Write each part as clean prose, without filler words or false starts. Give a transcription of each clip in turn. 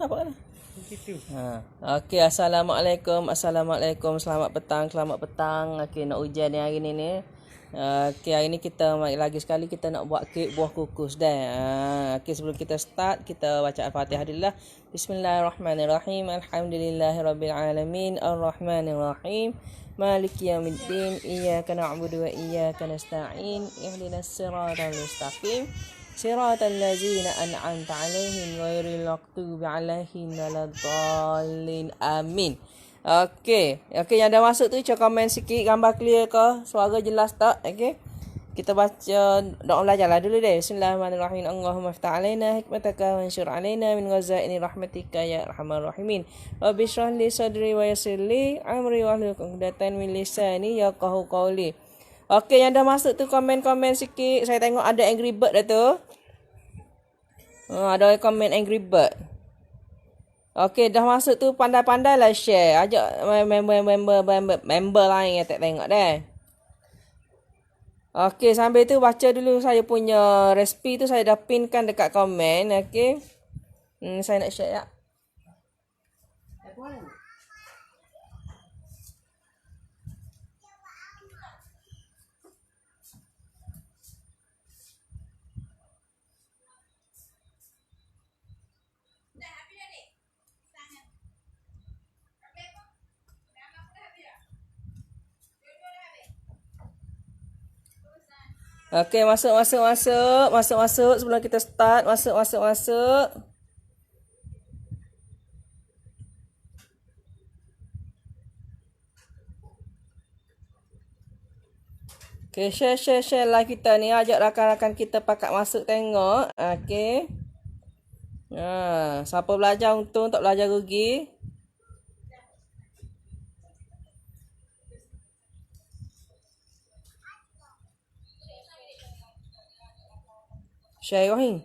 Apa kena? Okey, assalamualaikum, selamat petang. Okey, nak hujan ni hari ni. Okey, hari ni kita lagi sekali kita nak buat kek buah kukus dah. Okey, sebelum kita start, kita baca Al-Fatihah dulu lah. Bismillahirrahmanirrahim. Alhamdulillahirabbil alamin, arrahmanirrahim. Maliki yaumiddin. Iyyaka na'budu wa iyyaka nasta'in. Ihdinas siratal mustaqim. Siratal ladzina an'amta 'alaihim ghairil maghdubi 'alaihim waladdallin. Amin. Okey, yang dah masuk tu cak komen sikit, gambar clear ke? Suara jelas tak? Okey. Kita baca doa belajarlah dulu deh. Bismillahirrahmanirrahim. Allahumma iftah 'alaina hikmataka wa anshur 'alaina min ghazaini rahmatika ya arhamar rahimin. Rabbi shrah li sadri wa yassir li amri wahlul 'uqdatam min lisani yafqahu qawli. Okey, yang dah masuk tu komen-komen sikit. Saya tengok ada Angry Bird dah tu. Ada komen Angry Bird. Okey, dah masuk tu pandai-pandailah share. Ajak member lain yang tak tengok dah. Okey, sambil tu baca dulu saya punya resipi tu, saya dah pinkan dekat komen. Okey. Saya nak share ya. Okey, masuk sebelum kita start. Masuk. Okey, share live kita ni. Ajak rakan-rakan kita pakat masuk tengok. Okey. Siapa belajar untung, tak belajar rugi. Share Rohim.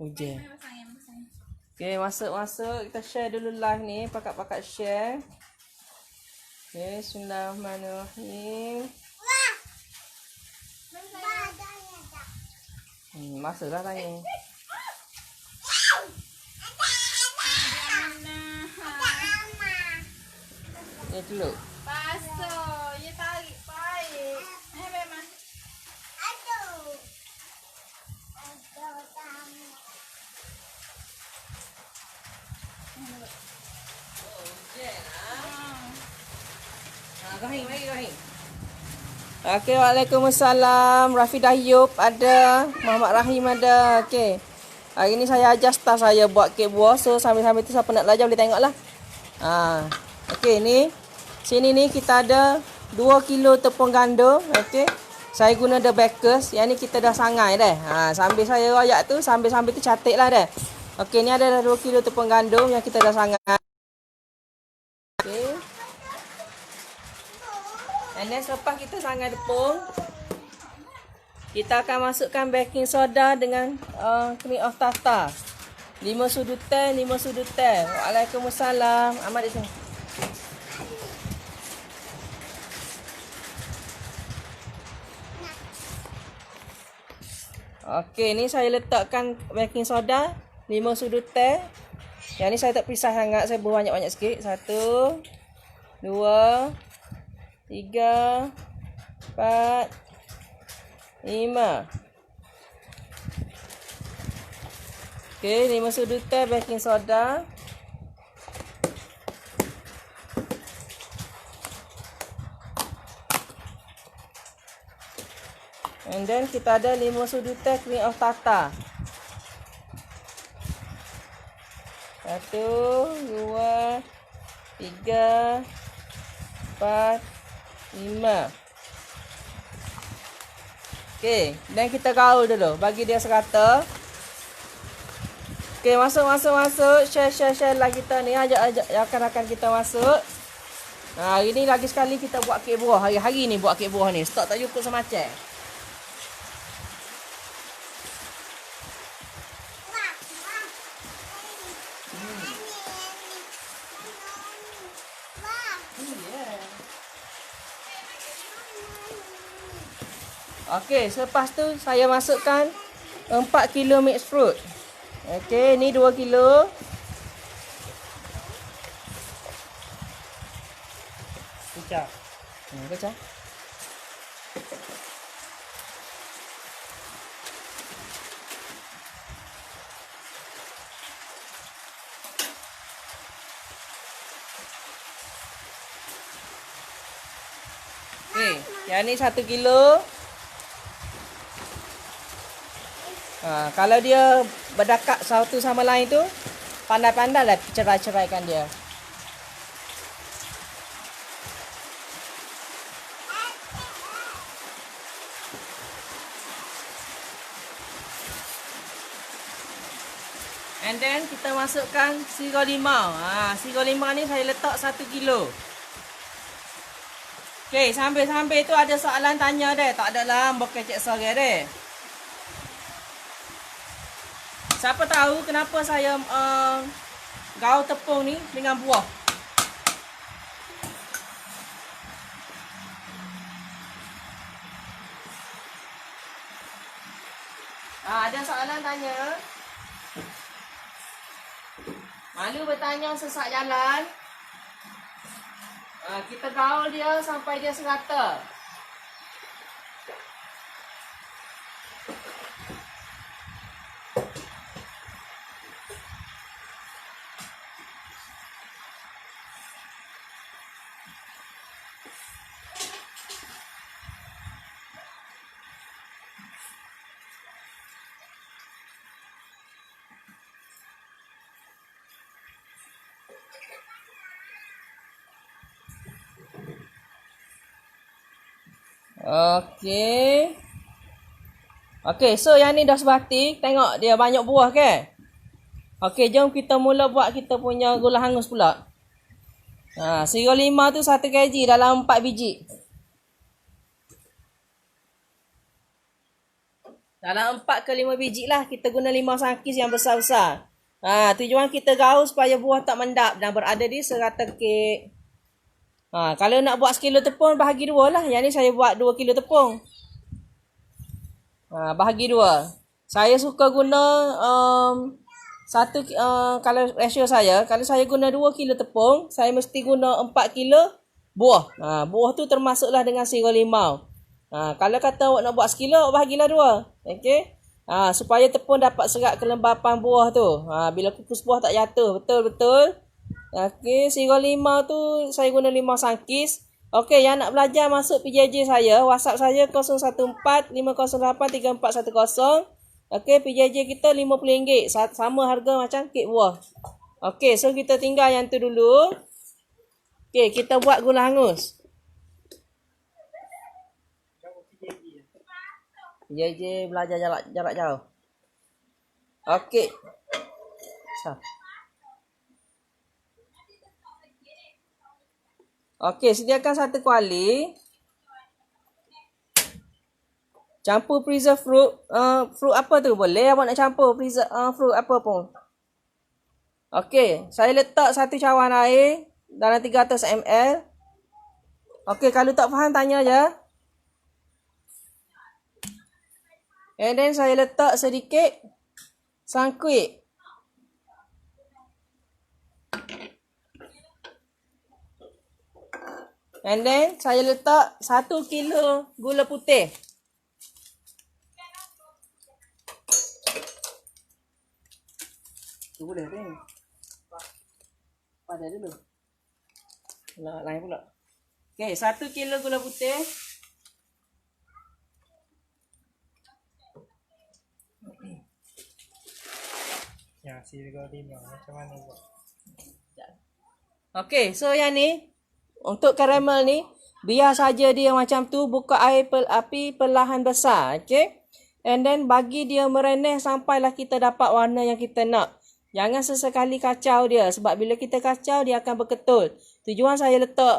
Hujan. Okey, masuk. Kita share dulu live ni. Pakat-pakat share. Okey, bismillahirrahmanirrahim. Masuklah tanya. Ni dulu. Pasal, ya tarik baik. Memang. Rahim. Okey, waalaikumsalam. Rafi Dahyub ada, Muhammad Rahim ada. Okey. Hari ni saya ajar staff saya buat kek buah. So sambil-sambil tu siapa nak belajar boleh tengoklah. Okey, ni. Sini ni kita ada 2 kilo tepung gandum. Okey. Saya guna The Bakers. Yang ni kita dah sangai dah. Sambil saya royak tu, sambil-sambil tu catiklah dah. Okey, ni ada 2 kilo tepung gandum yang kita dah sangai. Okey. And then selepas kita sangai tepung, kita akan masukkan baking soda dengan cream of tartar. 5 sudut teh. Waalaikumsalam. Ahmad di sini. Okey, ni saya letakkan baking soda 5 sudut teh. Yang ni saya tak pisah sangat, saya buat banyak-banyak sikit. 1 2 3 4 5. Okey, 5 sudut teh baking soda. And then kita ada 5 sudut teh cream of tartar. 1 2 3 4 5. Okey, dan kita gaul dulu bagi dia serata. Okey, masuk. Share lah kita ni. Ajak rakan-rakan kita masuk. Hari ni lagi sekali kita buat kek buah. Hari ni buat kek buah ni. Stok tak cukup semacam. Okey, selepas tu saya masukkan 4 kilo mixed fruit. Okey, ni 2 kilo. Kicap. Kacang. Okey, yang ni 1 kilo. Kalau dia berdekat satu sama lain tu, pandai-pandailah cerai-ceraikan dia. And then kita masukkan sirih limau. Sirih limau ni saya letak 1 kilo. Okey, sambil-sambil tu ada soalan tanya deh. Tak ada lah, bukan cik sore deh. Siapa tahu kenapa saya gaul tepung ni dengan buah? Ada soalan tanya. Malu bertanya sesak jalan. Kita gaul dia sampai dia serata. Okey. Okey, so yang ni dah sebatik. Tengok dia banyak buah ke? Okey, jom kita mula buat kita punya gula hangus pula. Sirih limau tu 1 kg dalam 4 biji. Dalam 4 ke 5 biji lah. Kita guna limau sangkis yang besar-besar. Tujuan kita gaul supaya buah tak mendap dan berada di serata kek. Kalau nak buat sekilo tepung, bahagi 2 lah. Yang ni saya buat 2 kilo tepung. Bahagi 2. Saya suka guna kalau ratio saya, kalau saya guna 2 kilo tepung, saya mesti guna 4 kilo buah. Buah tu termasuklah dengan sirih limau. Kalau kata awak nak buat sekilo, bahagilah 2. Okey. Supaya tepung dapat serap kelembapan buah tu. Bila kukus buah tak jatuh. Betul-betul. Okey, sirih limau tu saya guna limau sangkis. Okey, yang nak belajar masuk PJJ saya, WhatsApp saya 014-508-3410. Okey, PJJ kita RM50. Sama harga macam kek buah. Okey, so kita tinggal yang tu dulu. Okey, kita buat gula hangus. PJJ belajar jarak jauh. Okey. Okey, sediakan 1 kuali. Campur freezer fruit. Fruit apa tu? Boleh awak nak campur freezer fruit apa pun. Okey, saya letak 1 cawan air dalam 300 ml. Okey, kalau tak faham tanya je. And then saya letak sedikit sangkuit. And then saya letak 1 kilo gula putih. Tu boleh ni. Pada dulu. Nak lain pula. Okey, 1 kilo gula putih. Ya, sirih limau macam mana buat? Okey, so yang ni untuk karamel ni, biar saja dia macam tu, buka air api perlahan besar, okey? And then bagi dia mereneh sampailah kita dapat warna yang kita nak. Jangan sesekali kacau dia, sebab bila kita kacau dia akan berketul. Tujuan saya letak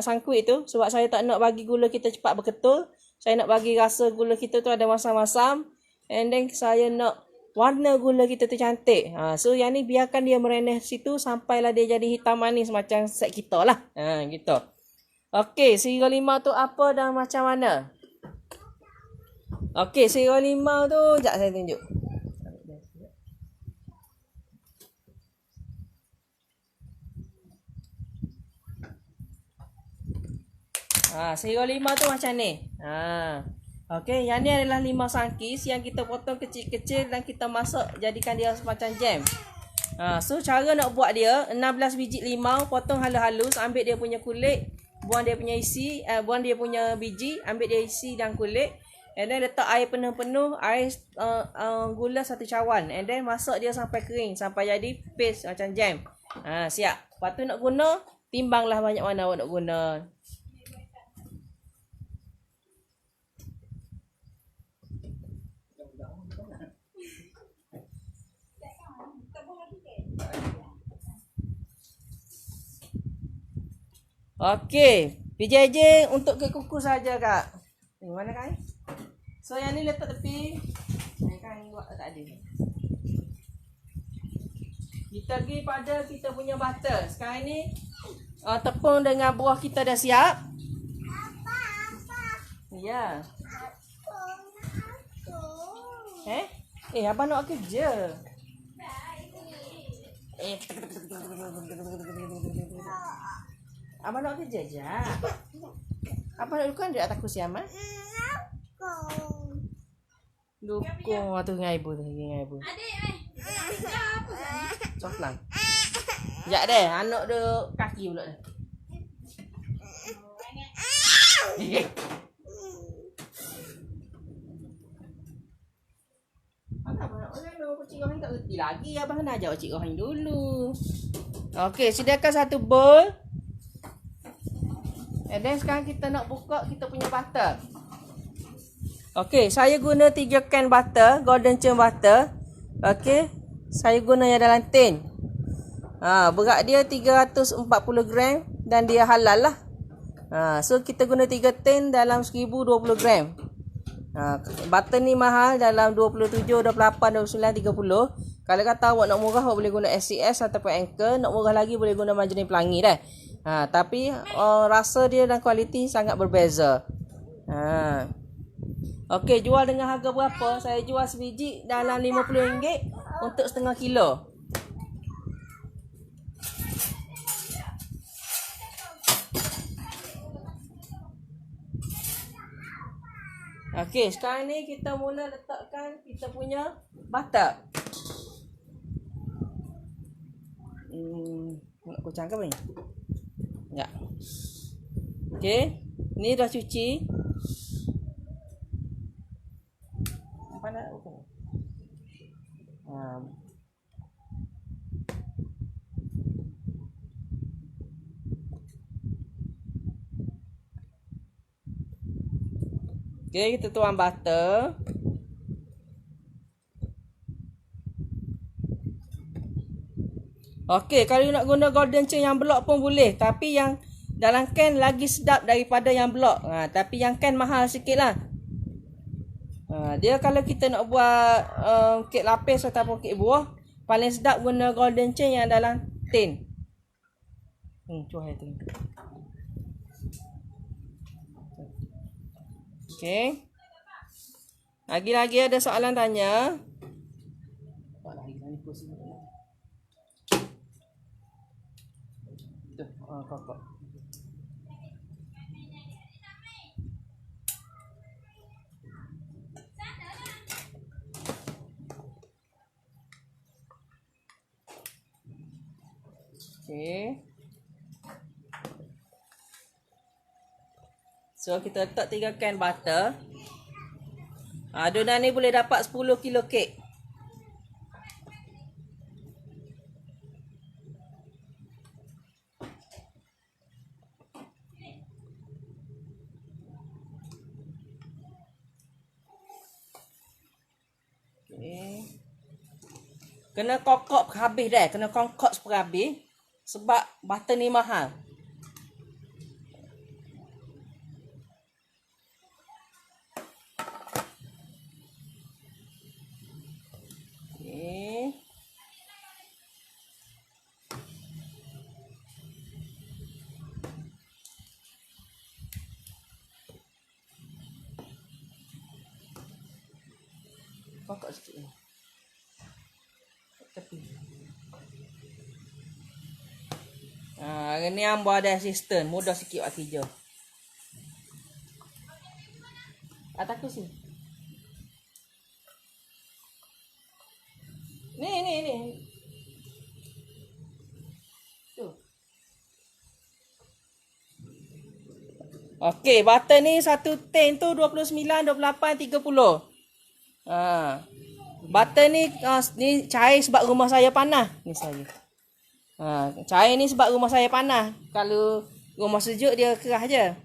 sangkuit tu sebab saya tak nak bagi gula kita cepat berketul. Saya nak bagi rasa gula kita tu ada masam-masam. And then saya nak warna gula kita tu cantik. So yang ni biarkan dia mereneh situ sampailah dia jadi hitam manis macam set kita lah. Gitu. Okey, sirih limau tu apa dan macam mana? Okey, sayur limau tu jap saya tunjuk. Sayur limau tu macam ni. Okey, yang ni adalah limau sangkis yang kita potong kecil-kecil dan kita masak jadikan dia semacam jam. So cara nak buat dia, 16 biji limau potong halus-halus, ambil dia punya kulit, buang dia punya isi, buang dia punya biji, ambil dia isi dan kulit. And then letak air penuh-penuh, air gula 1 cawan. And then masak dia sampai kering, sampai jadi paste macam jam. Siap. Lepas tu nak guna, timbanglah banyak mana awak nak guna. Okey, PJJ untuk kek kukus saja kak. Ni mana kak? So yang ni letak tepi. Kak buat tak ada. Kita pergi pada kita punya butter. Sekarang ni tepung dengan buah kita dah siap. Ya. Abang nak kerja. Abang nak kerja je. Abang nak dukung dia takut siapa? Dukung tu dengan ibu tu, dengan ibu. Adik, apa kan? Coklat. Sekejap deh, anak dia kaki pula dah. Cik Rohim tak reti lagi. Abang kena ajar Cik Rohim dulu. Okey, sediakan 1 bowl. And then sekarang kita nak buka kita punya butter. Okey, saya guna 3 can butter, golden churn butter. Okey, saya guna yang dalam tin. Berat dia 340 gram dan dia halal lah. So kita guna 3 tin dalam 1020 gram. Butter ni mahal dalam 27, 28, 29, 30. Kalau kata awak nak murah, awak boleh guna SCS ataupun Anchor. Nak murah lagi boleh guna margarin pelangi dah. Tapi rasa dia dan kualiti sangat berbeza. Okey, jual dengan harga berapa? Saya jual sebiji dalam RM50 untuk setengah kilo. Okey, sekarang ni kita mula letakkan kita punya butter. Nak kucang ke apa ni? Ya. Okey, ni dah cuci. Apa nak buka? Okey, kita tuang butter. Okey, kalau you nak guna golden churn yang block pun boleh. Tapi yang dalam can lagi sedap daripada yang block. Tapi yang can mahal sikit lah. Dia kalau kita nak buat kek lapis ataupun kek buah, paling sedap guna golden churn yang dalam tin. Cuah tu. Okey. Lagi-lagi ada soalan tanya. Kokok. Okey. So kita letak 3 can butter. Adonan ni boleh dapat 10 kilo kek. Kena kokok habis dah. Kena kokok seperhabis. Sebab butter ni mahal. Okay. Kokok sikit ni. Tepi. Hari ni hamba ada assistant. Mudah sikit buat kerja. Atas kursi. Ni. Tu. Okey, butter ni satu tin tu 29, 28, 30. Butter ni ni cair sebab rumah saya panas. Ni saya. Cair ni sebab rumah saya panas. Kalau rumah sejuk dia kerah je.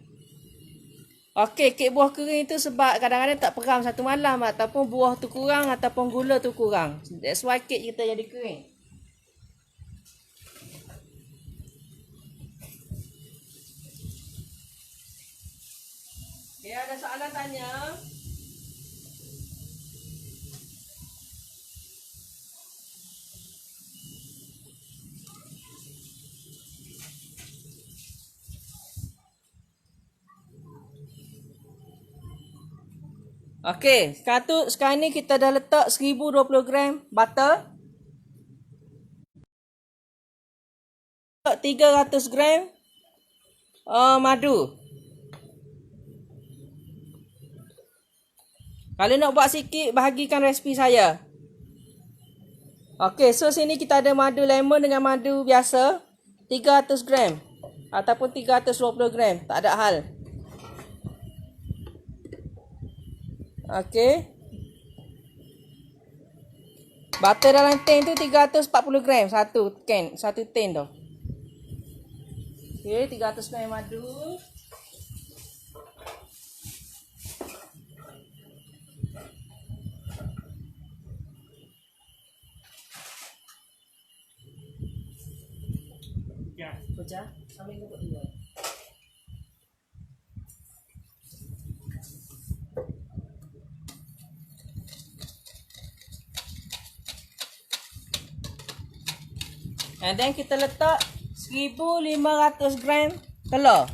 Okey, kek buah kering tu sebab kadang-kadang tak peram satu malam ataupun buah tu kurang ataupun gula tu kurang. That's why kek kita jadi kering. Okay, ada soalan tanya? Okey, sekarang ni kita dah letak 1020 gram butter. 300 gram madu. Kalau nak buat sikit, bahagikan resipi saya. Okey, so sini kita ada madu lemon dengan madu biasa. 300 gram. Ataupun 320 gram. Tak ada hal. Okey. Butter dalam tin tu 340 gram. Satu tin tu. Okey, 300 gram madu. Ya. Pecah. Sambil kukuk dia. And then kita letak 1500 gram telur.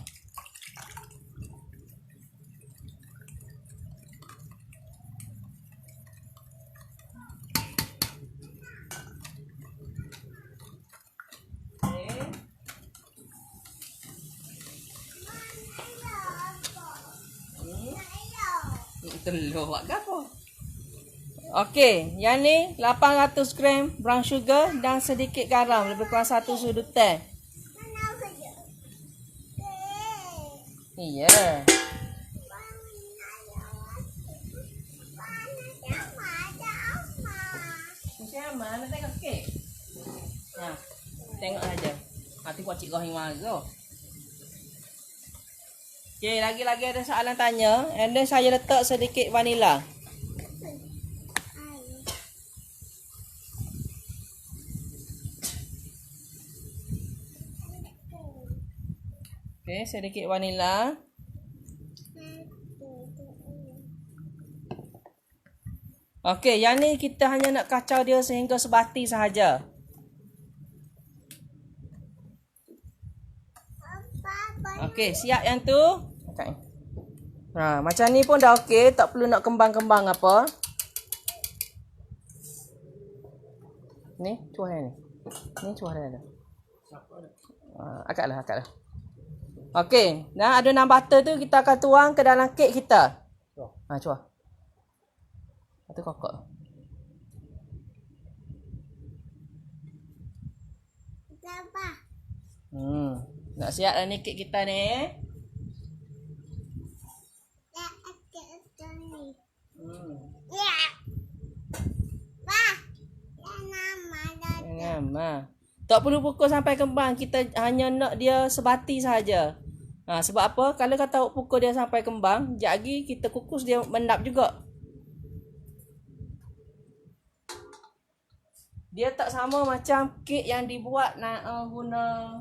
Telur buat apa? Okey, yang ni 800 gram brown sugar dan sedikit garam, lebih kurang 1 sudu teh. Iya. Macam mana tengok kek? Nah, tengok aja. Nanti buat cik Rohim marah. Okey, lagi-lagi ada soalan tanya. And then saya letak sedikit vanila. Okey, sedikit vanila. Okey, yang ni kita hanya nak kacau dia sehingga sebati sahaja. Okey, siap yang tu. Okay. Macam ni pun dah okey, tak perlu nak kembang-kembang apa. Ni, cuah ni. Ni cuah dia. Akaklah. Okey, nah adunan butter tu kita akan tuang ke dalam kek kita. Cuah. Itu kokok. Nak siap dah ni kek kita ni. Tak perlu pukul sampai kembang. Kita hanya nak dia sebati saja. Sebab apa? Kalau kata pukul dia sampai kembang, sekejap lagi kita kukus dia mendap juga. Dia tak sama macam kek yang dibuat nak guna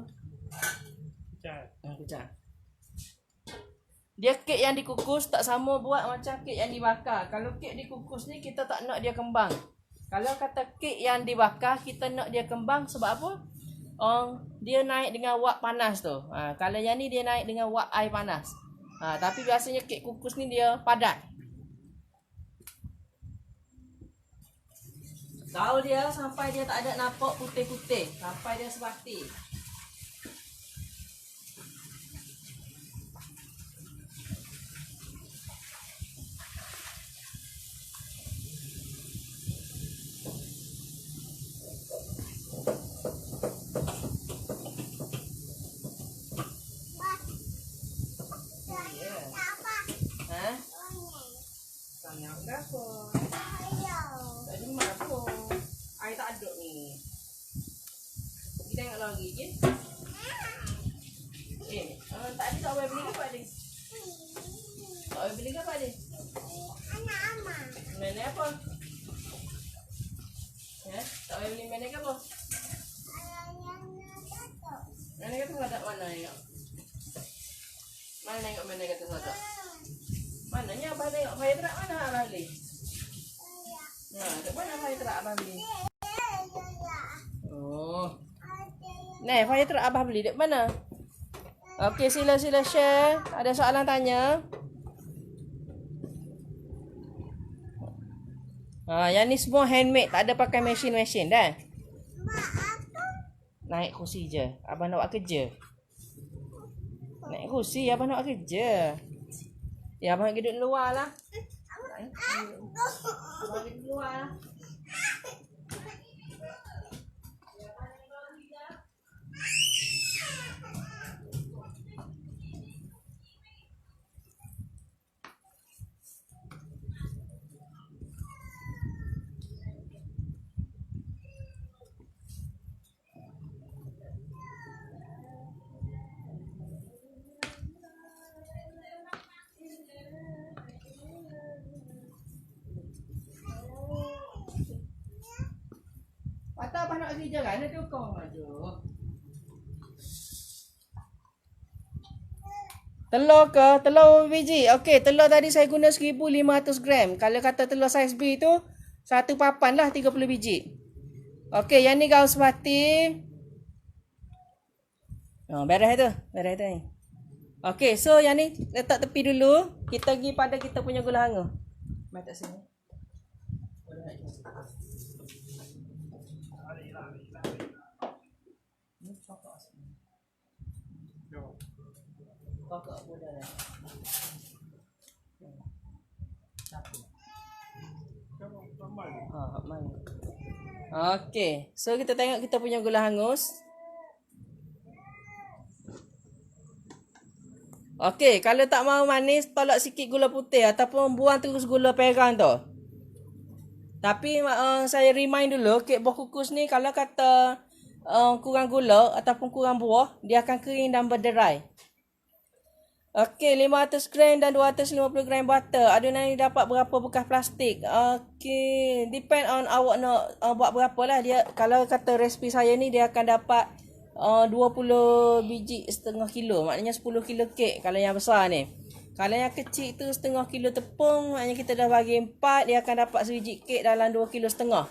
kucing. Dia kek yang dikukus tak sama buat macam kek yang dibakar. Kalau kek dikukus ni kita tak nak dia kembang. Kalau kata kek yang dibakar kita nak dia kembang sebab apa? Dia naik dengan wak panas tu. Kalau yang ni dia naik dengan wak air panas. Tapi biasanya kek kukus ni dia padat. Gaul dia sampai dia tak ada nampak putih-putih. Sampai dia sebati. Ha? Tanya berapa? Tadi apa? Air tak ada ni. Kita tengok lagi je. Tadi tak boleh beli ke apa ni? Tak boleh beli ke apa ni? Mana apa? Ya, tak boleh beli mana ke apa? Mana kata sadak mana tengok? Mana tengok mana kata sadak? Mananya abah tengok fire truck mana abah beli? Dekat mana fire truck abah beli? Oh. Nah, fire truck abah beli dekat mana? Okey, sila share. Ada soalan tanya? Yang ni semua handmade, tak ada pakai mesin dah. Naik kursi je. Abang nak buat kerja. Naik kursi, abang nak buat kerja. Ya, abang duduk luar lah. Abang duduk luar lah. Patah abang nak kerja kan? Nanti ukang aja. Telur ke? Telur biji. Okey, telur tadi saya guna 1,500 gram. Kalau kata telur saiz B tu, satu papan lah 30 biji. Okey, yang ni gaul sebati. Beres tu. Beres tu ni. Okey, so yang ni letak tepi dulu. Kita pergi pada kita punya gula hanga. Mai tak sini. Kakak pun dah. Mana? Okey. So kita tengok kita punya gula hangus. Okey, kalau tak mau manis, tolak sikit gula putih ataupun buang terus gula perang tu. Tapi saya remind dulu, kek buah kukus ni kalau kata kurang gula ataupun kurang buah, dia akan kering dan berderai. Okey, 500 gram dan 250 gram butter. Adunan ni dapat berapa bekas plastik? Okey, depend on awak nak buat berapa lah. Dia, kalau kata resipi saya ni, dia akan dapat 20 biji setengah kilo. Maknanya 10 kilo kek kalau yang besar ni. Kalau yang kecil tu setengah kilo tepung, maknanya kita dah bagi 4, dia akan dapat sebiji kek dalam 2 kilo setengah.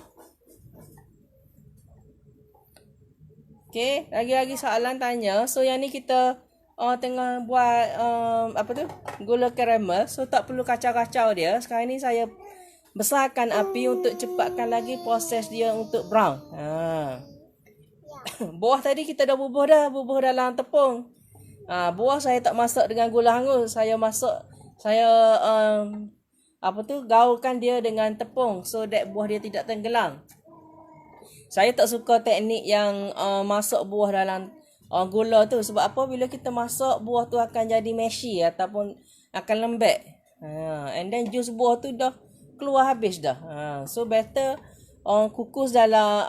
Okey, lagi-lagi soalan tanya. So yang ni kita tengah buat apa tu, gula karamel, so tak perlu kacau-kacau dia. Sekarang ni saya besarkan api untuk cepatkan lagi proses dia untuk brown. Buah tadi kita dah bubuh dalam tepung. Buah saya tak masak dengan gula hangus, saya apa tu, gaulkan dia dengan tepung so that buah dia tidak tenggelam. Saya tak suka teknik yang masak buah dalam gula tu. Sebab apa? Bila kita masak, buah tu akan jadi meshy ataupun akan lembek. And then jus buah tu dah keluar habis dah. So better kukus dalam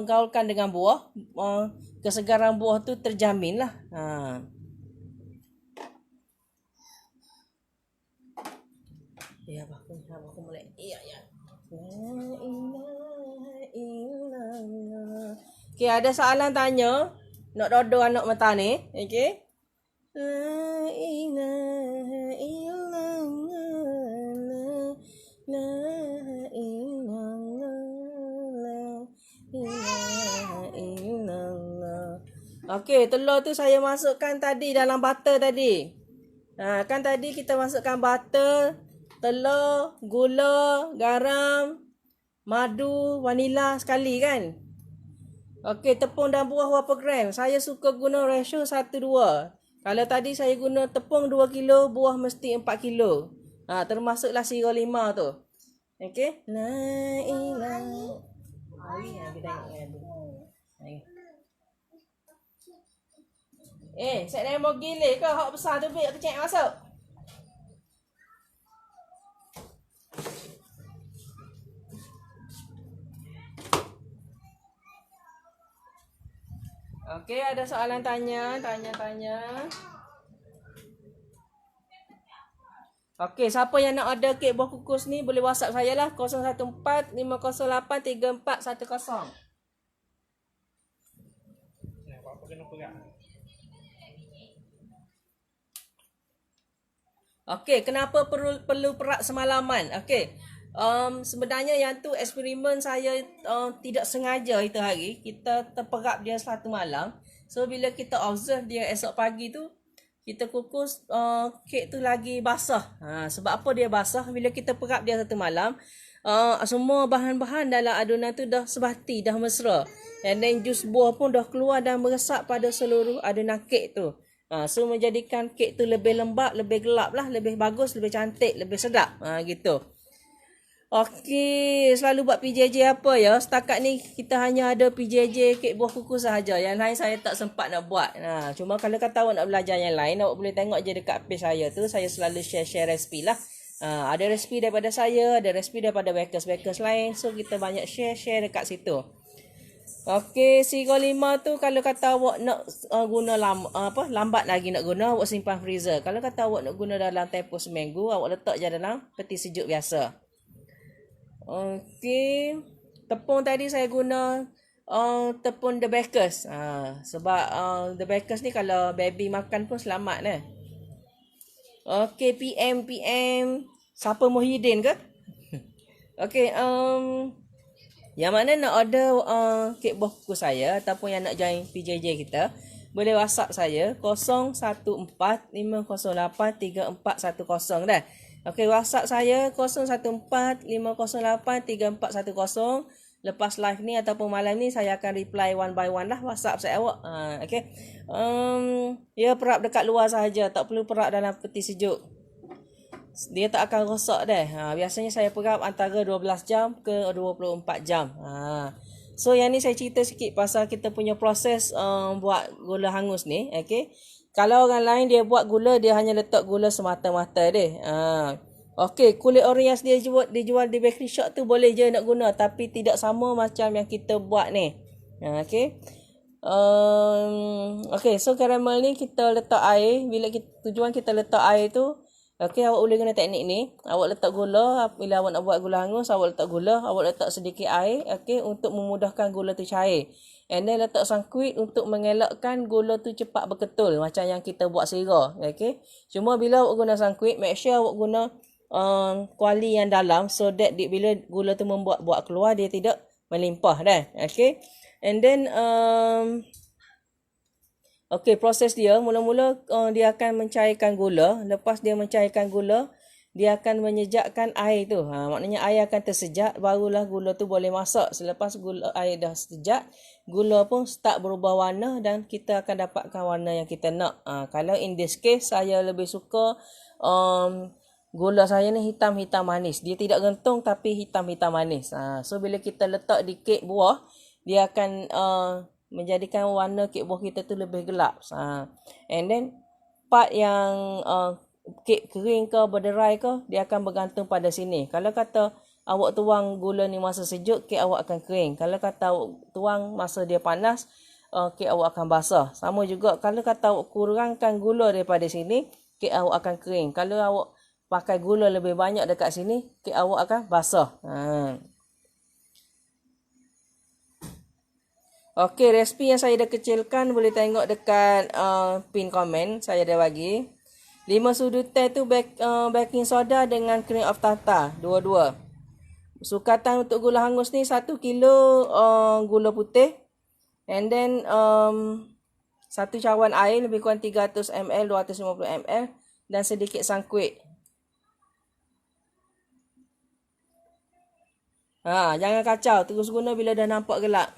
gaulkan dengan buah. Kesegaran buah tu terjamin lah. Ya, aku mulai. Ya. Okay, ada soalan tanya. Nak dodo anak mata ni. Okay. La ilaha illallah. La ilaha illallah. Okay, telur tu saya masukkan tadi dalam butter tadi. Kan tadi kita masukkan butter, telur, gula, garam. madu, vanila sekali kan. Okey, tepung dan buah berapa gram? Saya suka guna ratio 1:2. Kalau tadi saya guna tepung 2 kilo, buah mesti 4 kilo. Termasuklah sirah 5 tu. Okey. La ilaha. Hari yang kita tengok ni. Saya nak mau gile ke hak besar tu biar kecil masuk. Okey, ada soalan tanya. Okey, siapa yang nak order kek buah kukus ni boleh WhatsApp saya lah 014 508 3410. Apa kena pegang? Okey, kenapa perlu perak semalaman? Okey. Sebenarnya yang tu eksperimen saya tidak sengaja itu hari. Kita terperap dia satu malam. So bila kita observe dia esok pagi tu, kita kukus kek tu lagi basah. Sebab apa dia basah? Bila kita perap dia satu malam, semua bahan-bahan dalam adunan tu dah sebati, dah mesra. And then jus buah pun dah keluar dan meresap pada seluruh adunan kek tu. So menjadikan kek tu lebih lembap, lebih gelap lah, lebih bagus, lebih cantik, lebih sedap. Gitu. Okey, selalu buat PJJ apa ya? Setakat ni kita hanya ada PJJ kek buah kukus sahaja. Yang lain saya tak sempat nak buat. Cuma kalau kata awak nak belajar yang lain, awak boleh tengok je dekat page saya tu. Saya selalu share resipi lah. Ada resipi daripada saya, ada resipi daripada bakers lain. So kita banyak share dekat situ. Okey, sirah 5 tu kalau kata awak nak guna lambat lagi nak guna, awak simpan freezer. Kalau kata awak nak guna dalam tempoh seminggu, awak letak je dalam peti sejuk biasa. Okey, tepung tadi saya guna tepung The Bakers. Sebab The Bakers ni kalau baby makan pun selamat lah. Okey, PM siapa Muhyiddin ke? Okey, yang mana nak order kek buah kukus saya ataupun yang nak join PJJ kita, boleh WhatsApp saya 0145083410 dah. Okey, WhatsApp saya 0145083410. Lepas live ni ataupun malam ni saya akan reply one by one lah WhatsApp saya awak. Okey. Ya perap dekat luar sahaja, tak perlu perap dalam peti sejuk. Dia tak akan rosak dah. Biasanya saya perap antara 12 jam ke 24 jam. So yang ni saya cerita sikit pasal kita punya proses buat gula hangus ni. Okey. Kalau orang lain dia buat gula, dia hanya letak gula semata-mata deh. Okey, kulit orange dia dijual di bakery shop tu boleh je nak guna, tapi tidak sama macam yang kita buat ni. Okey. Okey, so karamel ni kita letak air. Tujuan kita letak air tu, okey, awak boleh guna teknik ni. Awak letak gula, bila awak nak buat gula hangus, awak letak gula, awak letak sedikit air, okey, untuk memudahkan gula tu cair. And then letak sangkuit untuk mengelakkan gula tu cepat berketul macam yang kita buat sirah. Okay. Cuma bila awak guna sangkuit, make sure awak guna kuali yang dalam so that bila gula tu buat keluar, dia tidak melimpah dah. Okay. And then okay, proses dia mula-mula dia akan mencairkan gula. Lepas dia mencairkan gula, dia akan menyejakkan air tu. Maknanya air akan tersejak, barulah gula tu boleh masak. Selepas air dah sejak, gula pun start berubah warna dan kita akan dapatkan warna yang kita nak. Kalau in this case, saya lebih suka gula saya ni hitam-hitam manis. Dia tidak gentung tapi hitam-hitam manis. So bila kita letak di kek buah, dia akan menjadikan warna kek buah kita tu lebih gelap. And then part yang kek kering ke berderai ke, dia akan bergantung pada sini. Kalau kata awak tuang gula ni masa sejuk, kek awak akan kering. Kalau kata awak tuang masa dia panas, kek awak akan basah. Sama juga kalau kata awak kurangkan gula daripada sini, kek awak akan kering. Kalau awak pakai gula lebih banyak dekat sini, kek awak akan basah. Okey, resipi yang saya dah kecilkan boleh tengok dekat pin komen saya dah bagi. 5 sudu teh tu baking soda dengan cream of tartar, dua-dua. Sukatan untuk gula hangus ni 1 kilo gula putih. And then 1 cawan air lebih kurang 300 ml, 250 ml dan sedikit sangkuit. Jangan kacau. Terus guna bila dah nampak gelap.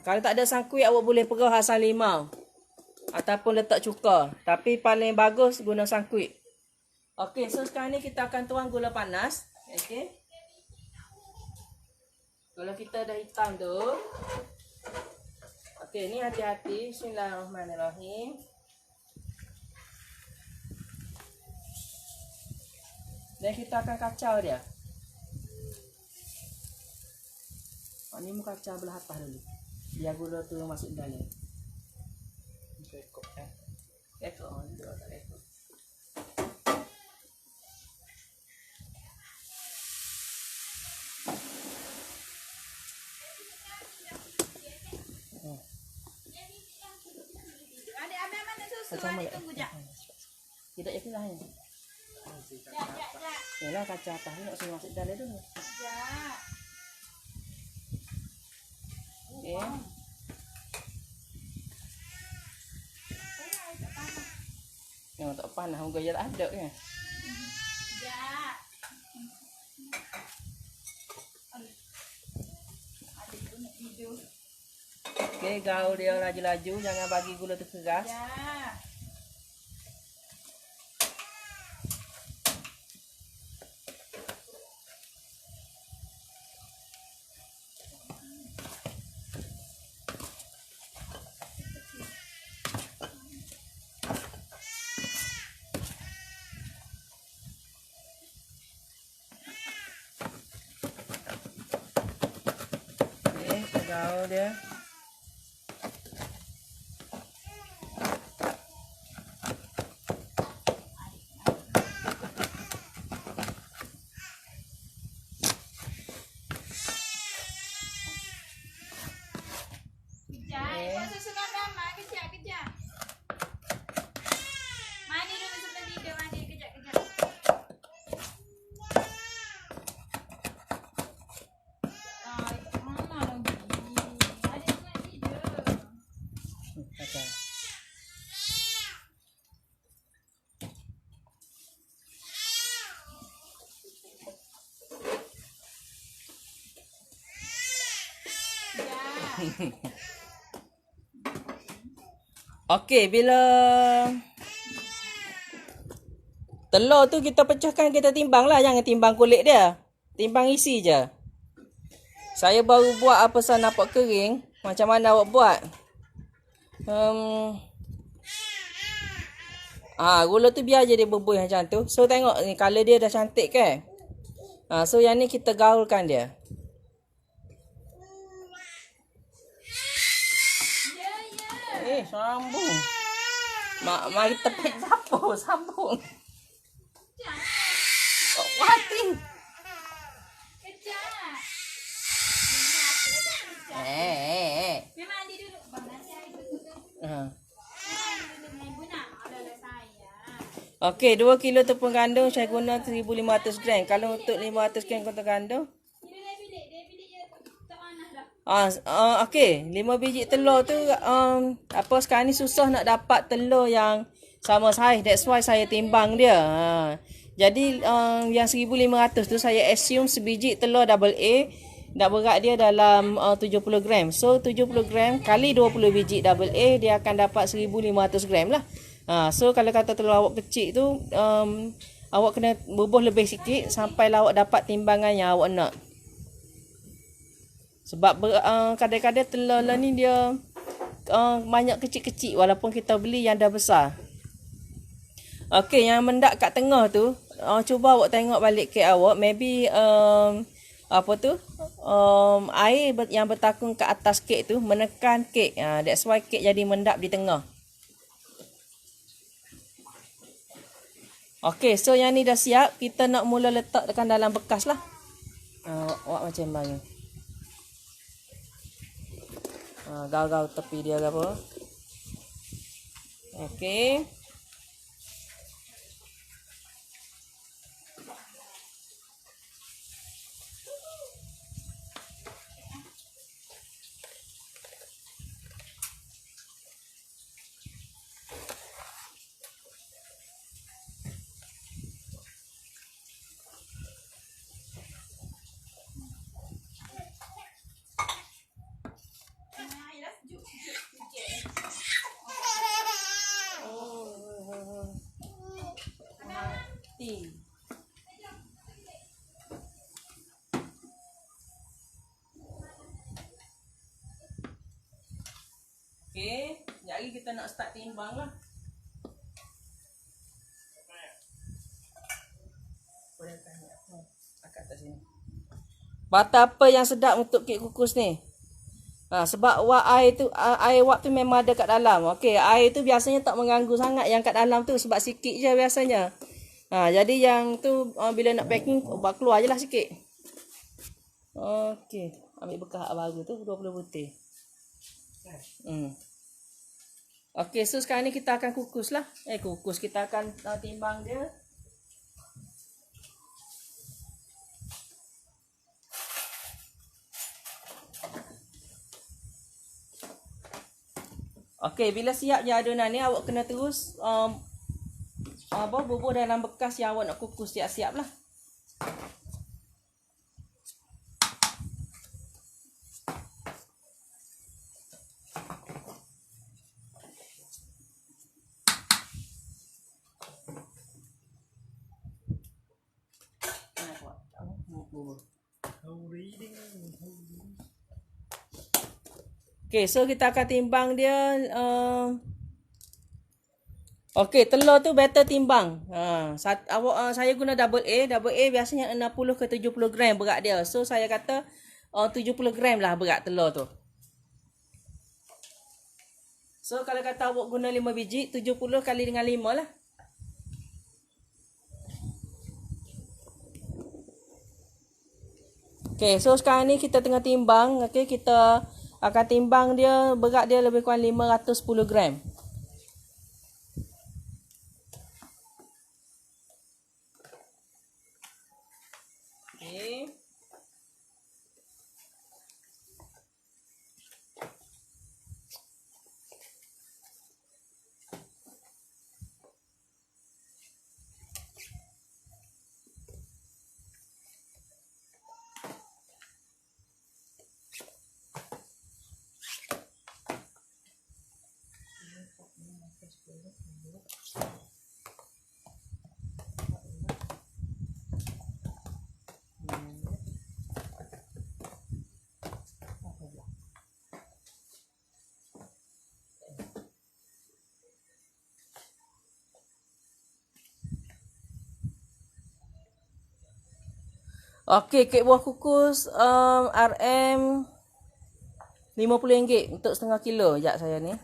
Kalau tak ada sangkuit, awak boleh perah asam limau. Ataupun letak cuka. Tapi paling bagus guna sangkuit. Okey, so sekarang ni kita akan tuang gula panas. Okey. Gula kita dah hitam tu. Okey, ni hati-hati. Bismillahirrahmanirrahim. Dan kita akan kacau dia. Ni mu kacau belah atas dulu. Biar gula tu masuk dalam. Rekod kan. Rekod. Tak rekod. Adik ambil mana susu? Macam Adik mana? tunggu jap. Tidak ya lah ni. Jap. Yalah kaca atas ni nak suruh masuk dalam tu. Jap. Okey. Yang tak panas muka je tak ada kan. Jap. Adik tu nak tidur. Okey, gaul dia laju-laju, jangan bagi gula tu keras. Jap. Okey, gaul dia. Kejap. Buat susu kandang. Kejap. Mandi dulu sebelum tidur. Mandi kejap. Mana lagi? Adik tu nak tidur. Kacau. Jap. Okey, bila telur tu kita pecahkan, kita timbang lah. Jangan timbang kulit dia. Timbang isi je. Saya baru buat apa pasal nampak kering. Macam mana awak buat? Gula tu biar je dia berbuih macam tu. So tengok ni, colour dia dah cantik kan? So yang ni kita gaulkan dia. Ya. Sambung. Mari tepik sapu, sambung. Wati. Kejap. Memang mandi dulu. Bang, nanti air dulu. Mandi dulu dengan ibu nak. Alah sayang. Okey, 2 kilo tepung gandum saya guna 1500 gram. Kalau untuk 500 gram tepung gandum. Dia bilik je tak panas dah. Okey, 5 biji telur tu sekarang ni susah nak dapat telur yang sama saiz. That's why saya timbang dia. Jadi yang 1500 tu saya assume sebiji telur double A, dak berat dia dalam 70 gram. So 70 gram kali 20 biji double A, dia akan dapat 1500 gram lah. So kalau kata telur awak kecil tu, awak kena bubuh lebih sikit sampai awak dapat timbangan yang awak nak. Sebab kadang-kadang telur lah ni dia banyak kecil-kecil walaupun kita beli yang dah besar. Okey, yang mendak kat tengah tu, cuba awak tengok balik kek awak. Maybe air yang bertakung ke atas kek tu menekan kek. That's why kek jadi mendap di tengah. Okey, so yang ni dah siap. Kita nak mula letakkan dalam bekas lah. Awak macam mana? Gaul-gaul tepi dia ke apa. Okey. ni. Okey, sekejap lagi kita nak start timbang lah. Akak atas sini. Bata apa yang sedap untuk kek kukus ni? Sebab air wak tu memang ada kat dalam. Okey, air tu biasanya tak mengganggu sangat yang kat dalam tu sebab sikit je biasanya. Jadi yang tu bila nak packing buat keluar je lah sikit. Okey, ambil bekas baru tu 20 butir. Okey, so sekarang ni kita akan kukus lah. Kita akan timbang dia. Okey, bila siap je adunan ni, awak kena terus bubuh dalam bekas yang awak nak kukus siap-siap lah. Okey, so kita akan timbang dia. Okey, telur tu better timbang. Saya guna double A. Double A biasanya 60 ke 70 gram berat dia. So saya kata 70 gram lah berat telur tu. So kalau kata awak guna 5 biji, 70 kali dengan 5 lah. Okey, so sekarang ni kita tengah timbang. Okey, kita akan timbang dia, berat dia lebih kurang 510 gram. Okey. Okey, kek buah kukus RM RM50 untuk setengah kilo. Sekejap saya ni.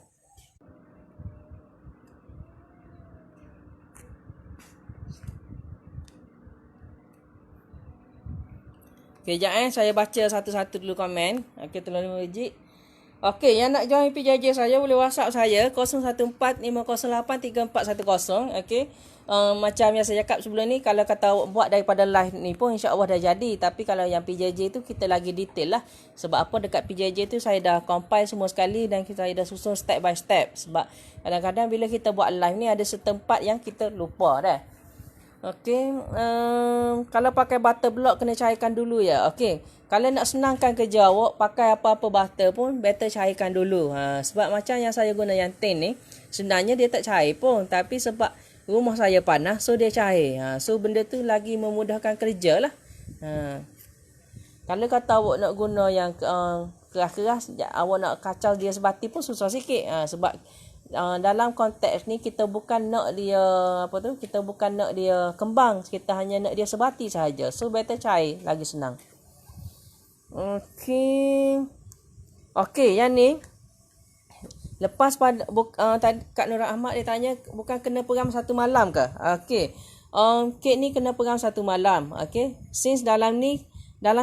Okey, sekejap saya baca satu-satu dulu komen. Okey, telur 5 biji. Okey, yang nak join PJJ saya boleh WhatsApp saya 0145083410. Okey. Macam yang saya cakap sebelum ni, kalau kata awak buat daripada live ni pun insya-Allah dah jadi. Tapi kalau yang PJJ tu kita lagi detail lah. Sebab apa, dekat PJJ tu saya dah compile semua sekali dan saya dah susun step by step. Sebab kadang-kadang bila kita buat live ni ada setempat yang kita lupa dah. Okey, kalau pakai butter block kena cairkan dulu ya. Okey, kalau nak senangkan kerja awak pakai apa-apa butter pun better cairkan dulu. Sebab macam yang saya guna yang tin ni, sebenarnya dia tak cair pun, tapi sebab rumah saya panas so dia cair. So benda tu lagi memudahkan kerja lah. Kalau kata awak nak guna yang keras-keras, awak nak kacau dia sebati pun susah sikit. Sebab dalam konteks ni kita bukan nak dia kita bukan nak dia kembang, kita hanya nak dia sebati sahaja. So better cair, lagi senang. Okey, yang ni lepas pada tadi Kak Nur Ahmad dia tanya bukan kena peram satu malam ke? Okey. Kek ni kena peram satu malam. Okey. Since dalam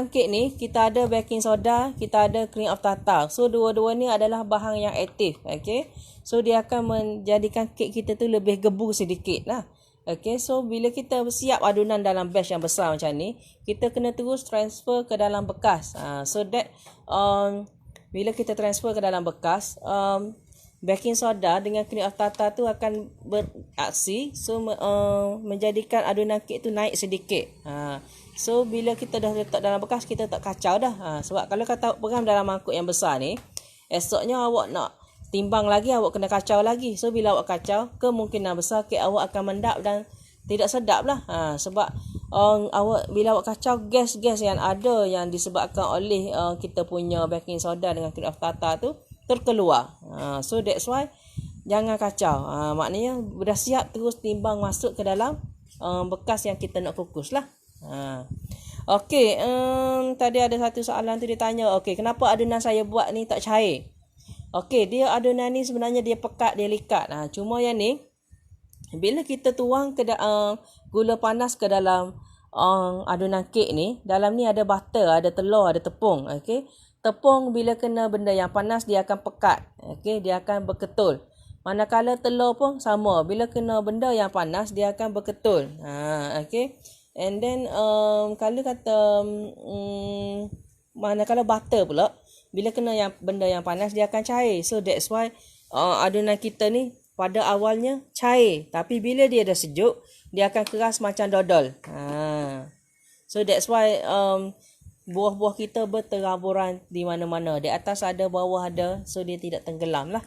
kek ni kita ada baking soda, kita ada cream of tartar. So dua-dua ni adalah bahan yang aktif. Okey. So dia akan menjadikan kek kita tu lebih gebu sedikit lah. Okey. So bila kita siap adunan dalam batch yang besar macam ni, kita kena terus transfer ke dalam bekas. So that bila kita transfer ke dalam bekas, baking soda dengan cream of tartar tu akan beraksi. So menjadikan adunan kek tu naik sedikit. So bila kita dah letak dalam bekas, kita tak kacau dah. Sebab kalau kata peram dalam mangkuk yang besar ni, esoknya awak nak timbang lagi, awak kena kacau lagi. So bila awak kacau, kemungkinan besar kek awak akan mendap dan tidak sedap lah. Sebab awak bila awak kacau gas-gas yang ada yang disebabkan oleh kita punya baking soda dengan cream of tartar tu terkeluar. So that's why jangan kacau. Maknanya dah siap terus timbang masuk ke dalam bekas yang kita nak kukus lah. Okey, tadi ada satu soalan tu dia tanya, okey, kenapa adunan saya buat ni tak cair? Okey, dia adunan ni sebenarnya dia pekat, dia likat. Cuma yang ni bila kita tuang ke gula panas ke dalam adunan kek ni, dalam ni ada butter, ada telur, ada tepung. Okey. Tepung bila kena benda yang panas dia akan pekat. Okey, dia akan berketul. Manakala telur pun sama, bila kena benda yang panas dia akan berketul. Okey. And then kalau kata manakala butter pula, bila kena benda yang panas dia akan cair. So that's why adunan kita ni pada awalnya cair, tapi bila dia dah sejuk dia akan keras macam dodol. So that's why buah-buah kita berteraburan di mana-mana. Di atas ada, bawah ada, so dia tidak tenggelam lah.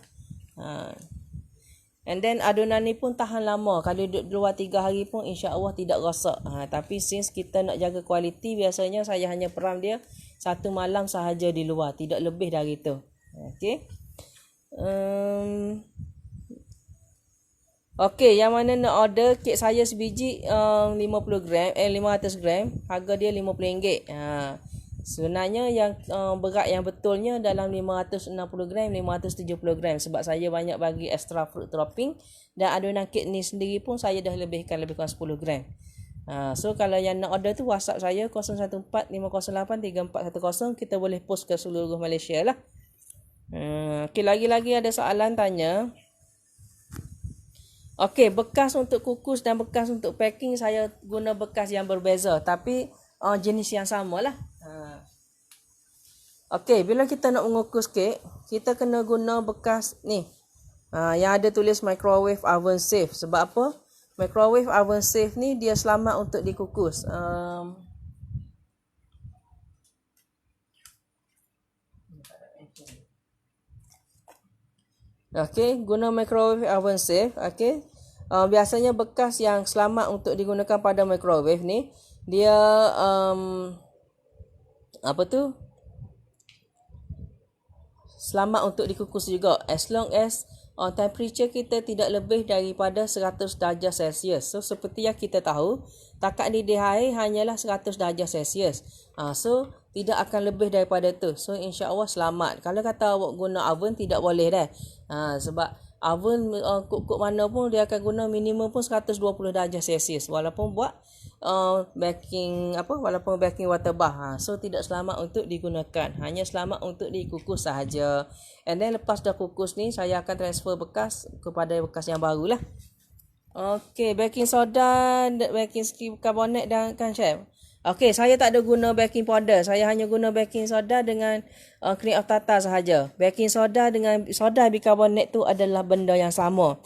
And then adunan ni pun tahan lama. Kalau duduk luar 3 hari pun insya-Allah tidak rosak. Tapi since kita nak jaga kualiti, biasanya saya hanya peram dia 1 malam sahaja di luar, tidak lebih dari itu. Okey. Okey, yang mana nak order kek saya sebiji 50 gram 500 gram, harga dia RM50. Sebenarnya yang berat yang betulnya dalam 560 gram 570 gram, sebab saya banyak bagi extra fruit topping, dan adunan kek ni sendiri pun saya dah lebihkan lebih kurang 10 gram. So kalau yang nak order tu WhatsApp saya 0145083410, kita boleh post ke seluruh Malaysia lah. Okey, lagi-lagi ada soalan tanya. Okey, bekas untuk kukus dan bekas untuk packing saya guna bekas yang berbeza, tapi jenis yang samalah. Okey, bila kita nak mengukus kek, kita kena guna bekas ni. Yang ada tulis microwave oven safe. Sebab apa? Microwave oven safe ni dia selamat untuk dikukus. Okey, guna microwave oven safe. Okey. Biasanya bekas yang selamat untuk digunakan pada microwave ni, dia selamat untuk dikukus juga, as long as temperature kita tidak lebih daripada 100 darjah Celsius. So seperti yang kita tahu, takat didih air hanyalah 100 darjah Celsius. So tidak akan lebih daripada tu. So insya-Allah selamat. Kalau kata awak guna oven, tidak boleh dah. Sebab oven kuk mana pun dia akan guna minimum pun 120 darjah Celsius walaupun buat walaupun baking water bath. So tidak selamat untuk digunakan, hanya selamat untuk dikukus sahaja. And then lepas dah kukus ni, saya akan transfer bekas kepada bekas yang barulah. Okey, baking soda, baking carbonate dan kan chef. Okey, saya tak ada guna baking powder. Saya hanya guna baking soda dengan cream of tartar sahaja. Baking soda dengan soda bicarbonate tu adalah benda yang sama.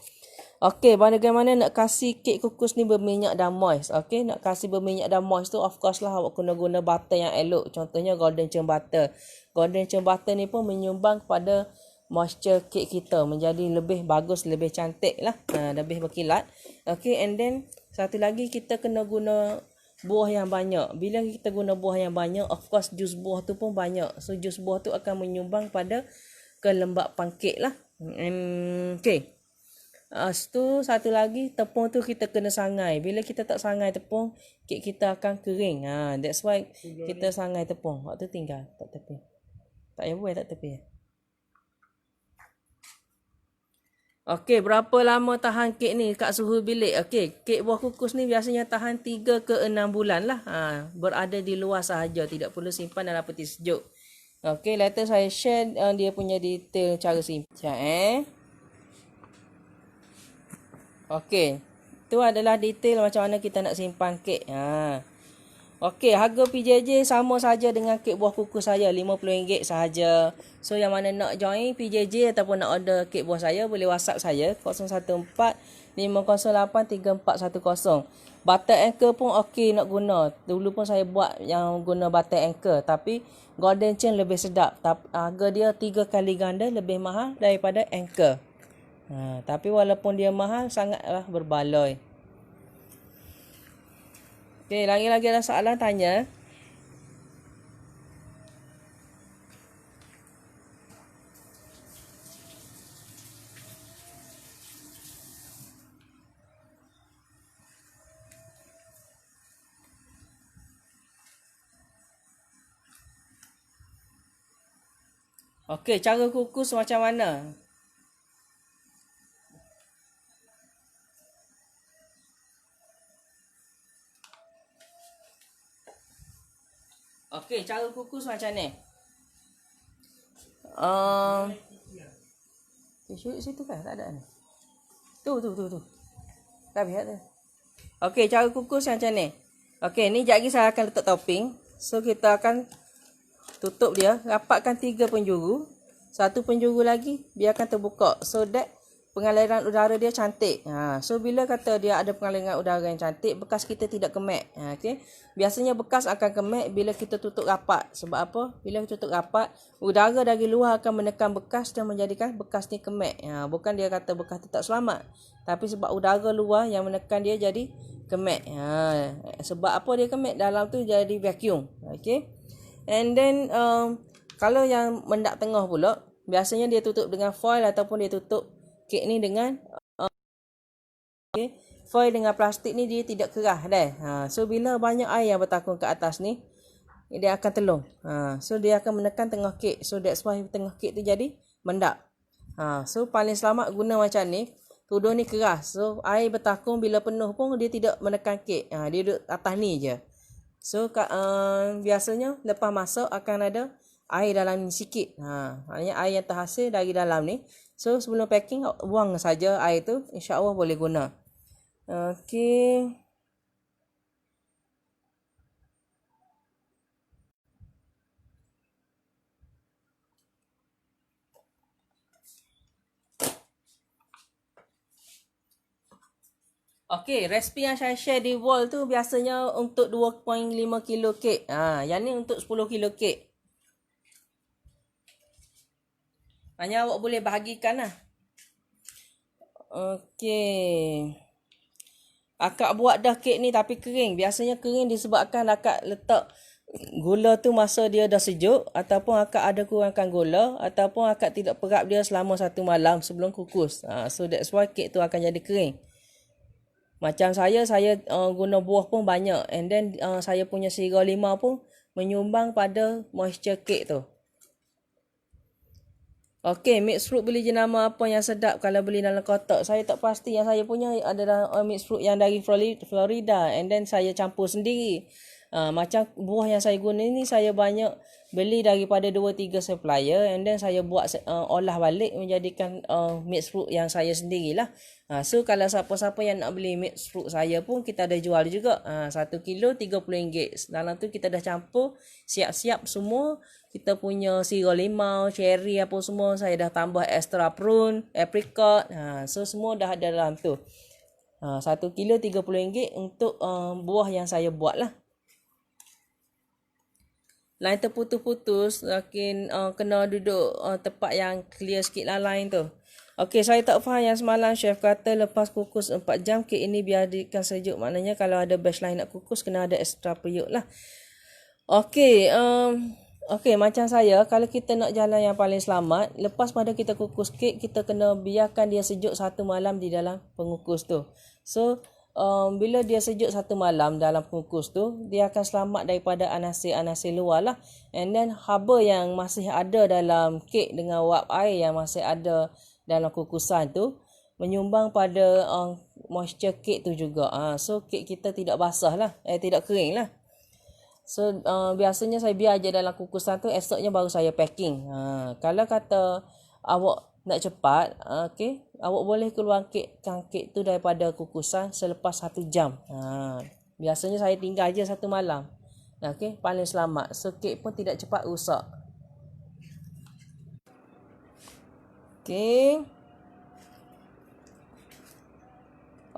Okey, bagaimana nak kasih kek kukus ni berminyak dan moist? Okey, nak kasih berminyak dan moist tu of course lah awak kena guna butter yang elok. Contohnya golden churn butter. Golden churn butter ni pun menyumbang kepada moisture kek kita menjadi lebih bagus, lebih cantik lah. Lebih berkilat. Okey, and then satu lagi kita kena guna buah yang banyak. Bila kita guna buah yang banyak, of course jus buah tu pun banyak. So jus buah tu akan menyumbang pada kelembapan kek lah. Okey. Satu lagi, tepung tu kita kena sangai. Bila kita tak sangai tepung, kek kita akan kering. That's why kita sangai tepung. Waktu tinggal tak tepi. Tak payah buat tak tepi. Okey, berapa lama tahan kek ni kat suhu bilik? Okey, kek buah kukus ni biasanya tahan 3 ke 6 bulan lah. Berada di luar sahaja, tidak perlu simpan dalam peti sejuk. Okey, later saya share dia punya detail cara simpan. Okey, tu adalah detail macam mana kita nak simpan kek. Okey, harga PJJ sama saja dengan kek buah kukus saya, RM50 sahaja. So yang mana nak join PJJ ataupun nak order kek buah saya, boleh WhatsApp saya 0145083410. Butter anchor pun okey nak guna. Dulu pun saya buat yang guna butter anchor, tapi golden churn lebih sedap. Harga dia 3 kali ganda lebih mahal daripada anchor. Tapi walaupun dia mahal, sangatlah berbaloi. Okey, lagi-lagi ada soalan tanya. Okey, cara kukus macam mana? Okey, cara kukus macam ni. Tisu situ kan tak ada ni. Tu. Dah biar tu. Okey, cara kukus macam ni. Okey, ni sekejap lagi saya akan letak topping. So kita akan tutup dia, rapatkan 3 penjuru. 1 penjuru lagi biarkan terbuka so that pengaliran udara dia cantik. So bila kata dia ada pengaliran udara yang cantik, bekas kita tidak kemek. Okey. Biasanya bekas akan kemek bila kita tutup rapat. Sebab apa? Bila kita tutup rapat, udara dari luar akan menekan bekas dan menjadikan bekas ni kemek. Bukan dia kata bekas tu tak selamat, tapi sebab udara luar yang menekan dia jadi kemek. Sebab apa dia kemek? Dalam tu jadi vacuum. Okey. And then kalau yang mendak tengah pula, biasanya dia tutup dengan foil ataupun dia tutup kek ni dengan foil dengan plastik ni dia tidak kerah dah. So bila banyak air yang bertakung ke atas ni, dia akan telung. So dia akan menekan tengah kek. So that's why tengah kek tu jadi mendak. So paling selamat guna macam ni. Tudung ni keras. So air bertakung bila penuh pun dia tidak menekan kek. Dia duduk atas ni je. So biasanya lepas masak akan ada air dalam ni sikit. Maknanya air yang terhasil dari dalam ni. So sebelum packing buang saja air tu, insya-Allah boleh guna. Okey. Okey, resipi yang saya share di wall tu biasanya untuk 2.5 kilo kek. Yang ni untuk 10 kilo kek. Hanya awak boleh bahagikan lah. Okey. Akak buat dah kek ni tapi kering. Biasanya kering disebabkan akak letak gula tu masa dia dah sejuk. Ataupun akak ada kurangkan gula. Ataupun akak tidak perap dia selama 1 malam sebelum kukus. So that's why kek tu akan jadi kering. Macam saya guna buah pun banyak. And then saya punya sirah limau pun menyumbang pada moisture kek tu. Okey, mixed fruit beli jenama apa yang sedap kalau beli dalam kotak. Saya tak pasti, yang saya punya adalah mixed fruit yang dari Florida. And then saya campur sendiri. Macam buah yang saya guna ni saya banyak beli daripada 2-3 supplier. And then saya buat olah balik menjadikan mixed fruit yang saya sendirilah. So kalau siapa-siapa yang nak beli mixed fruit saya pun kita ada jual juga. 1 kilo RM30. Dalam tu kita dah campur siap-siap semua. Kita punya sirah limau, cherry apa semua. Saya dah tambah extra prune, apricot. So semua dah ada dalam tu. 1 kilo RM30 untuk buah yang saya buat lah. Line terputus-putus, makin kena duduk tempat yang clear sikit lah line tu. Okey, saya tak faham yang semalam chef kata lepas kukus 4 jam kek ini biarkan sejuk. Maknanya kalau ada batch lain nak kukus kena ada extra periuk lah. Okey, Okey, macam saya, kalau kita nak jalan yang paling selamat, lepas pada kita kukus kek, kita kena biarkan dia sejuk 1 malam di dalam pengukus tu. So, bila dia sejuk 1 malam dalam pengukus tu, dia akan selamat daripada anasir-anasir luar lah. And then, haba yang masih ada dalam kek dengan wap air yang masih ada dalam kukusan tu, menyumbang pada moisture kek tu juga. So, kek kita tidak basah lah, tidak kering lah. So biasanya saya biar je dalam kukusan tu, esoknya baru saya packing. Kalau kata awak nak cepat, okey, awak boleh keluar kek tu daripada kukusan selepas 1 jam. Biasanya saya tinggal je 1 malam. Okey, paling selamat. So kek pun tidak cepat rosak. Okey.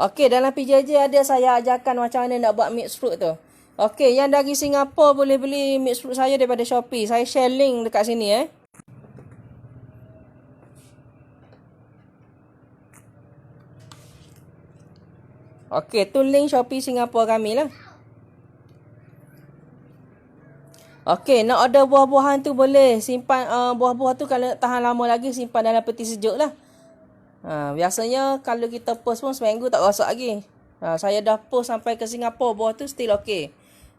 Okey, dalam PJJ ada saya ajarkan macam mana nak buat mixed fruit tu. Okey, yang dari Singapura boleh beli mixed fruit saya daripada Shopee. Saya share link dekat sini Okey, tu link Shopee Singapura kami lah. Okey, nak order buah-buahan tu boleh simpan buah-buah tu kalau nak tahan lama lagi simpan dalam peti sejuk lah. Biasanya kalau kita post pun seminggu tak rosak lagi. Saya dah post sampai ke Singapura, buah tu still okey.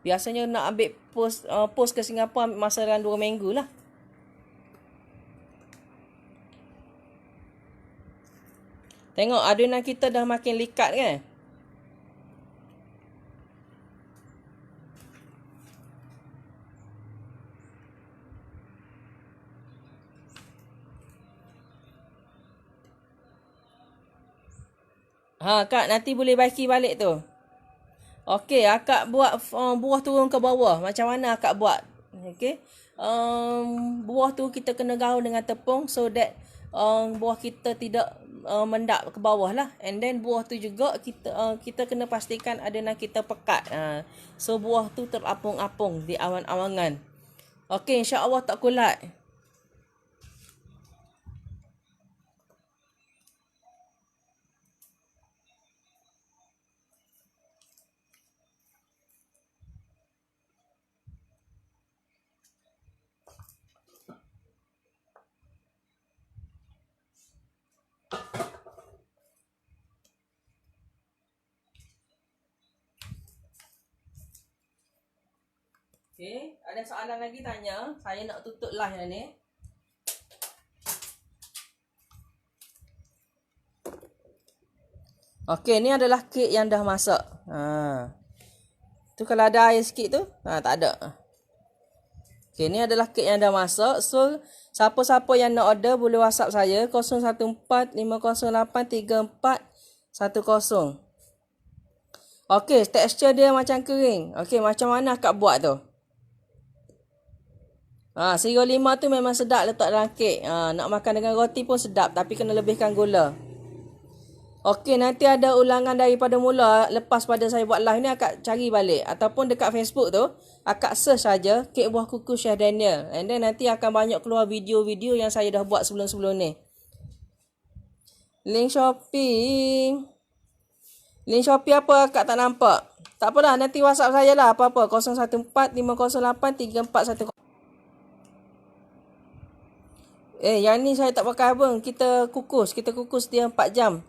Biasanya nak ambil post ke Singapura ambil masa dalam 2 minggu lah. Tengok adunan kita dah makin likat kan? Kak, nanti boleh baiki balik tu. Okey, akak buat buah turun ke bawah. Macam mana akak buat? Okey. Buah tu kita kena gaul dengan tepung so that buah kita tidak mendap ke bawah lah. And then buah tu juga kita kena pastikan adunan kita pekat. So buah tu terapung-apung di awan-awangan. Okey, insya-Allah tak kulat. Okey, ada soalan lagi tanya. Saya nak tutup live dah ni. Okey, ni adalah kek yang dah masak. Tu kalau ada air sikit tu, tak ada. Okey, ni adalah kek yang dah masak. So, siapa-siapa yang nak order boleh WhatsApp saya 014-508-3410. Okey, tekstur dia macam kering. Okey, macam mana akak buat tu? Siro 5 tu memang sedap letak dalam kek. Nak makan dengan roti pun sedap tapi kena lebihkan gula. Okey, nanti ada ulangan daripada mula lepas pada saya buat live ni akak cari balik ataupun dekat Facebook tu akak search saja kek buah kuku Chef Daniel and then nanti akan banyak keluar video-video yang saya dah buat sebelum-sebelum ni. Link Shopee apa akak tak nampak? Tak apalah, nanti WhatsApp saya lah apa-apa 014-508-3410. Yang ni saya tak pakai abang. Kita kukus dia 4 jam.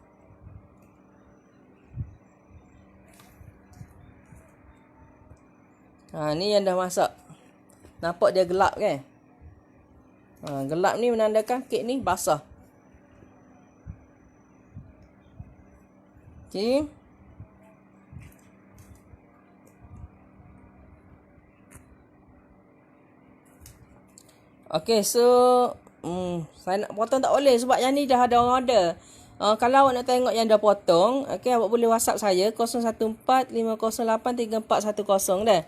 Ni yang dah masak. Nampak dia gelap kan? Gelap ni menandakan kek ni basah. Okey. Okey, so saya nak potong tak boleh sebab yang ni dah ada orang order. Kalau awak nak tengok yang dah potong, okey, awak boleh WhatsApp saya 014-508-3410 dah.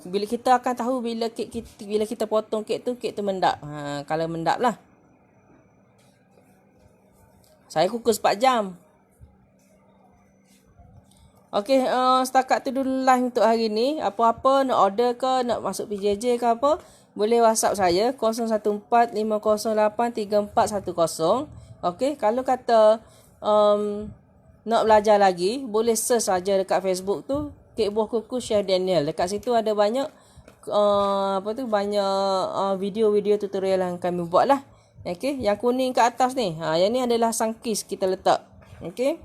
Bila kita akan tahu bila kita potong kek tu mendap. Kalau mendap lah. Saya kukus 4 jam. Okey, setakat tu dulu live untuk hari ni. Apa-apa nak order ke, nak masuk PJJ ke apa, boleh WhatsApp saya 014-508-3410. Okey, kalau kata nak belajar lagi, boleh search saja dekat Facebook tu kek buah kuku Chef Daniel. Dekat situ ada banyak video-video tutorial yang kami buat lah. Okey, yang kuning kat atas ni. Yang ni adalah sangkis kita letak. Okey.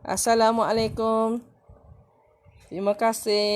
Assalamualaikum. Terima kasih.